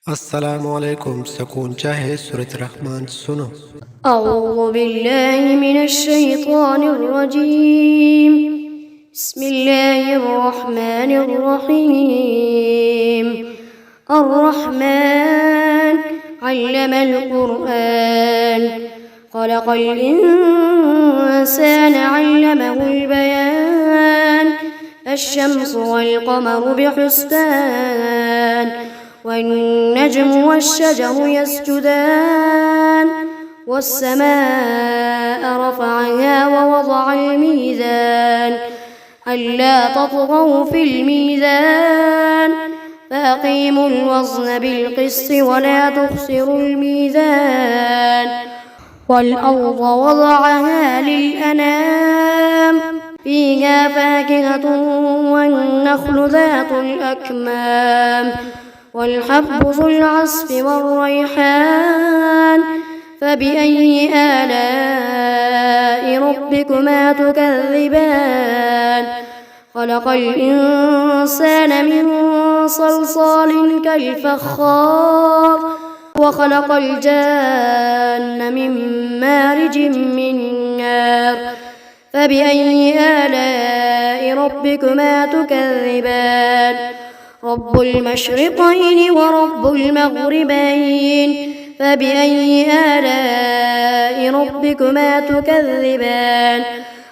अस्सलाम वालेकुम सकून चाहे सूरत रहमान सुनो। أعوذ بالله من الشيطان الرجيم. بسم الله الرحمن الرحيم. الرحمن علم القرآن خلق الإنسان علمه البيان الشمس والقمر بحسبان والنجم والشجر يسجدان والسماء رفعها ووضع الميزان ألا تطغوا في الميزان فأقيموا الوزن بالقسط ولا تخسروا الميزان والأرض وضعها للأنام فيها فاكهة والنخل ذات الأكمام والحب ذو العصف والريحان فبأي آلاء ربكما تكذبان خلق الإنسان من صلصال كالفخار وخلق الجان من مارج من نار فبأي آلاء ربكما تكذبان رب المشرقين ورب المغربين فبأي آلاء ربكما تكذبان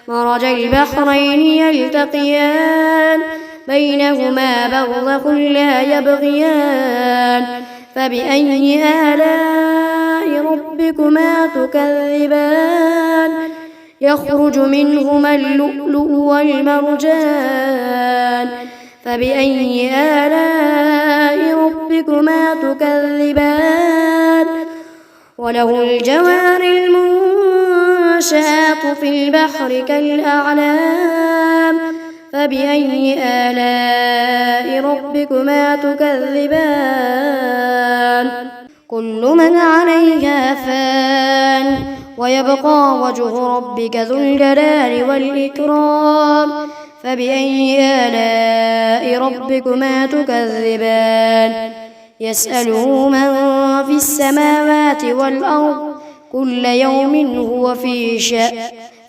مرج البحرين يلتقيان بينهما برزخ لا يبغيان فبأي آلاء ربكما تكذبان يخرج منهما اللؤلؤ والمرجان فبأي آلاء ربكما تكذبان وله الجوار المنشآت في البحر كالأعلام فبأي آلاء ربكما تكذبان كل من عليها فان ويبقى وجه ربك ذو الجلال والإكرام فبأي آلاء ربكما تكذبان يسأله من في السماوات والأرض كل يوم هو في شأن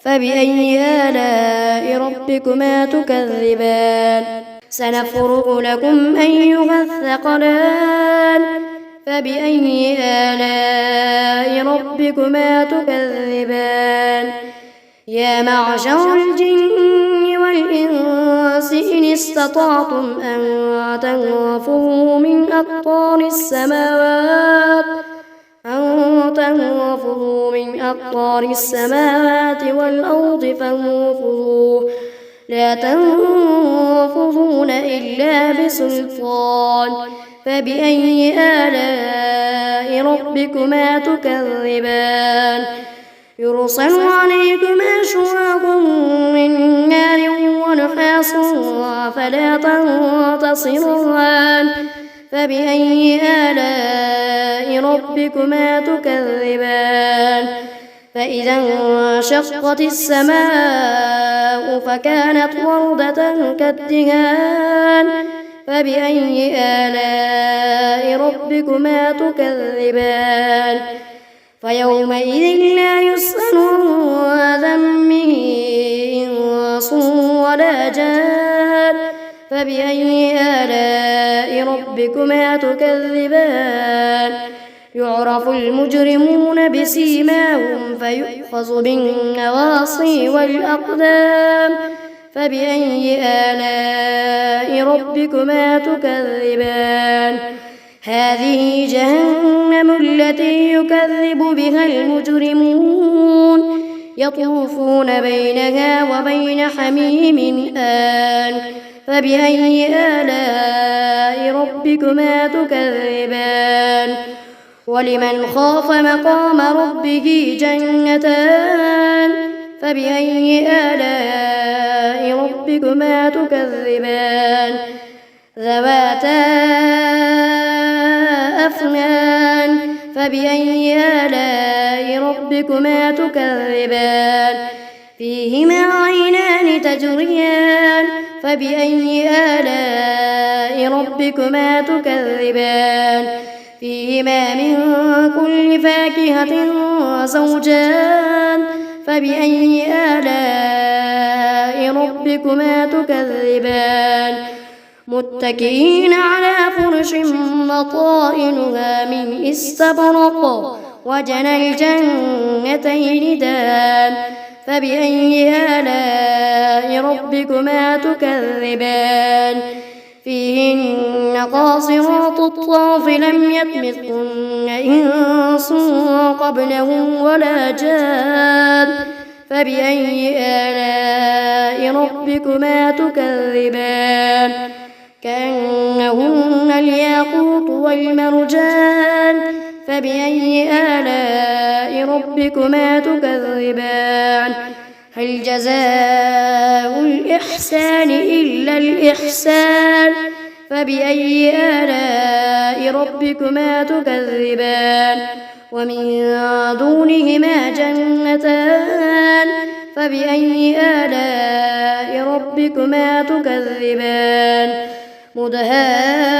فبأي آلاء ربكما تكذبان سنفرغ لكم أيها الثقلان فبأي آلاء ربكما تكذبان يا معشر الجن والإنس إن استطعتم أن تنفذوا من أقطار السماوات والأرض فانفذوا لا تنفذون إلا بسلطان فبأي آلاء ربكما تكذبان يرسل عليكما شواظ من نار ونحاس فلا تنتصران فبأي آلاء ربكما تكذبان فإذا انشقت السماء فكانت وردة كالدهان فبأي آلاء ربكما تكذبان فيومئذ لا يسأل عن ذنبه إنس ولا جان فبأي آلاء ربكما تكذبان يعرف المجرمون بسيماهم فيؤخذ بالنواصي والأقدام فبأي آلاء ربكما تكذبان هذه جهنم التي يكذب بها المجرمون يطوفون بينها وبين حميم آن فبأي آلاء ربكما تكذبان ولمن خاف مقام ربه جنتان فبأي آلاء ربكما تكذبان ذواتا أفنان فبأي آلاء ربكما تكذبان فيهما عينان تجريان فبأي آلاء ربكما تكذبان فيهما من كل فاكهة زوجان فبأي آلاء ربكما تكذبان متكئين على فرش بطائنها من استبرق وجنى الجنتين دان فبأي آلاء ربكما تكذبان فيهن قاصرات الطرف لم يطمثهن إنس قبلهم ولا جان فبأي آلاء ربكما تكذبان كأنهن الياقوت والمرجان فبأي آلاء ربكما تكذبان هل جزاء الإحسان إلا الإحسان فبأي آلاء ربكما تكذبان ومن دونهما جنتان فبأي آلاء ربكما تكذبان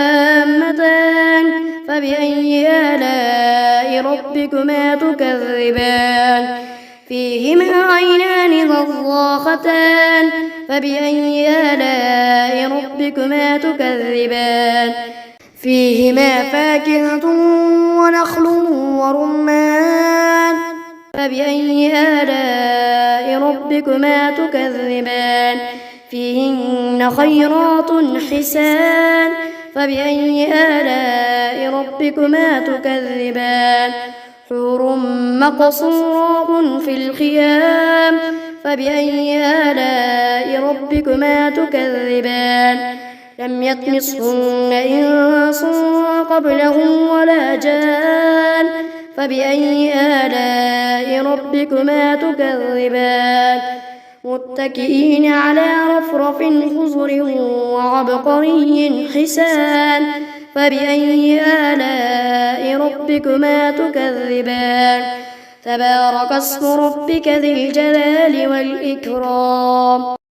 مدهامتان فبأي آلاء ربكما تكذبان فيهما عينان نضاختان فبأي آلاء ربكما تكذبان فيهما فاكهة ونخل ورمان فبأي آلاء ربكما تكذبان فيهن خيرات حسان فبأي آلاء ربكما تكذبان حور مقصورات في الخيام فبأي آلاء ربكما تكذبان لم يطمثهن إنس قبلهم ولا جان فبأي آلاء ربكما تكذبان متكئين على رفرف خضر وعبقري حسان فبأي آلاء ربكما تكذبان تبارك اسم ربك ذي الجلال والإكرام.